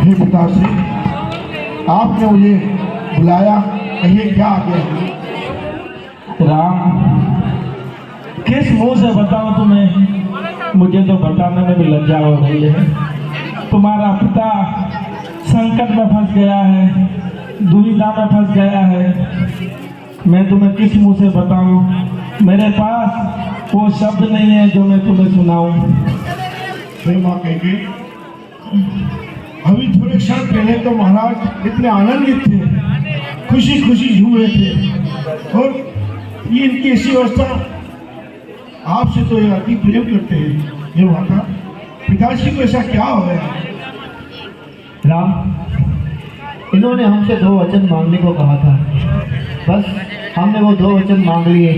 हे पिताश्री, आपने मुझे बुलाया, कहिए क्या आ गया। राम, किस मुंह से बताऊं तुम्हें, मुझे तो बताने में भी लज्जा हो रही है। तुम्हारा पिता संकट में फंस गया है, दुविधा में फंस गया है। मैं तुम्हें किस मुंह से बताऊं, मेरे पास वो शब्द नहीं है जो मैं तुम्हें सुनाऊं। माँ कहिए, अभी थोड़े क्षण पहले तो महाराज इतने आनंदित थे, खुशी खुशी झूम रहे थे, और ये इनकी ऐसी अवस्था, आपसे तो ये अति प्रेम करते हैं। ये माता, पिताजी को ऐसा क्या हो गया। राम, इन्होंने हमसे 2 वचन मांगने को कहा था, बस हमने वो 2 वचन मांग लिए,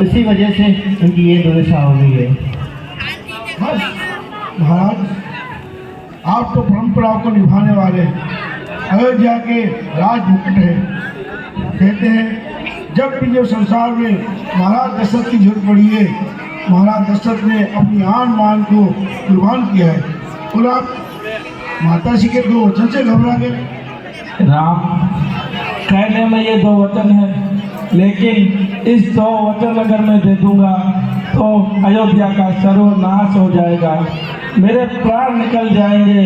इसी वजह से इनकी ये दुर्दशा हो गई है। बस महाराज, आप तो परंपराओं को निभाने वाले अयोध्या के राज मुकुट हैं। कहते हैं जब भी जो संसार में महाराज दशरथ की जरूरत पड़ी है, महाराज दशरथ ने अपनी आन मान को कुर्बान किया है, और आप माता जी के 2 वचन से घबरा गए। राम, कहने में ये 2 वचन है, लेकिन इस 2 वचन अगर मैं दे दूंगा तो अयोध्या का सर्वनाश हो जाएगा, मेरे प्राण निकल जाएंगे।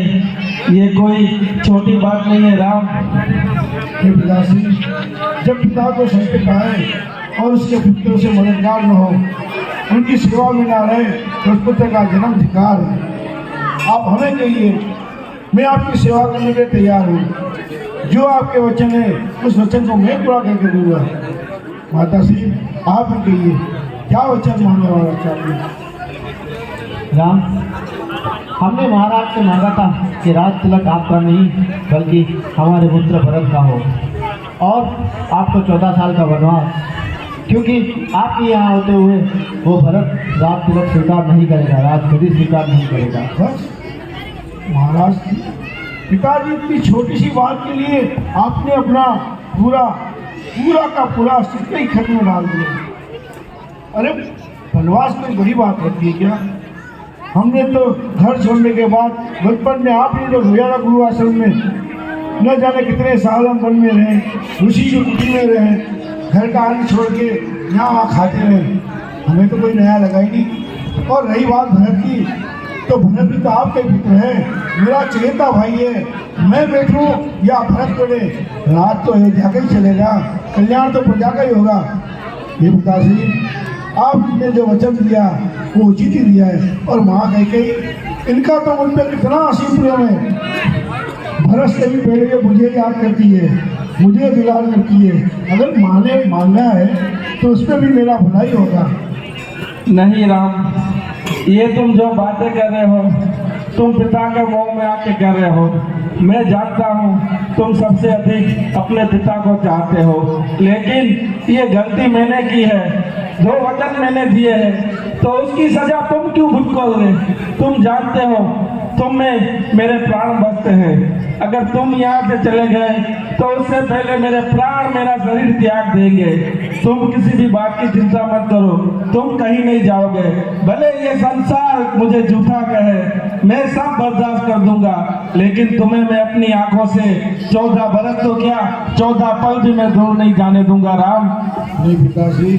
ये कोई छोटी बात नहीं है राम। हे पिताश्री, जब पिता को संकट आए और उसके पुत्रों से मददगार न हो, उनकी सेवा में ना रहे, तो उस पुत्र का जन्म धिक्कार है। आप हमें कहिए, मैं आपकी सेवा करने के तैयार हूँ। जो आपके वचन है उस वचन को मैं पूरा करके दूंगा। माता श्री, आप ही कहिए, क्या वचन मांगने वाला चाहिए। राम, हमने महाराज से मांगा था कि राज तिलक आपका नहीं बल्कि हमारे पुत्र भरत का हो, और आपको 14 साल का वनवास, क्योंकि आपके यहाँ होते हुए वो भरत राज तिलक स्वीकार नहीं करेगा, राज कभी स्वीकार नहीं करेगा। बस महाराज, पिताजी इतनी छोटी सी बात के लिए आपने अपना पूरा का पूरा अस्तित्व ही खत्म में डाल दिया। अरे वनवास कोई बड़ी बात होती है क्या। हमने तो घर छोड़ने के बाद बचपन में आपने तो रोजाना गुरु आश्रम में न जाने कितने साल हम वन में रहे, ऋषि की कुटी में रहे, घर का अन्न छोड़ के यहाँ वहाँ खाते रहे, हमें तो कोई नया लगा ही नहीं। और रही बात भरत की, तो भरत भी तो आपके पुत्र है, मेरा चहेता भाई है। मैं बैठूं या भरत करे, राज तो अयोध्या का ही चलेगा, कल्याण तो प्रजा का ही होगा। ये पिताश्री, आपने जो वचन दिया वो उचित ही दिया है। और माँ कही, इनका तो मुझ पर कितना असीम प्रेम है, भरत से भी पहले ये मुझे याद करती है, मुझे दुलार करती है। अगर माँ ने मांगा है तो उसमें भी मेरा भलाई होगा। नहीं राम, ये तुम जो बातें कर रहे हो, तुम पिता के मुंह में आके कर रहे हो। मैं जानता हूँ तुम सबसे अधिक अपने पिता को चाहते हो, लेकिन ये गलती मैंने की है, 2 वचन मैंने दिए हैं, तो उसकी सजा तुम क्यों भुगतो रहे। तुम जानते हो तुम में मेरे प्राण बसते हैं, अगर तुम यहाँ से चले गए तो उससे पहले मेरे प्राण मेरा शरीर त्याग देंगे। तुम किसी भी बात की चिंता मत करो, तुम कहीं नहीं जाओगे। भले ये संसार मुझे झूठा कहे, मैं सब बर्दाश्त कर दूंगा, लेकिन तुम्हें मैं अपनी आंखों से 14 बरस तो क्या 14 पल भी मैं दूर नहीं जाने दूंगा राम। नहीं पिताश्री,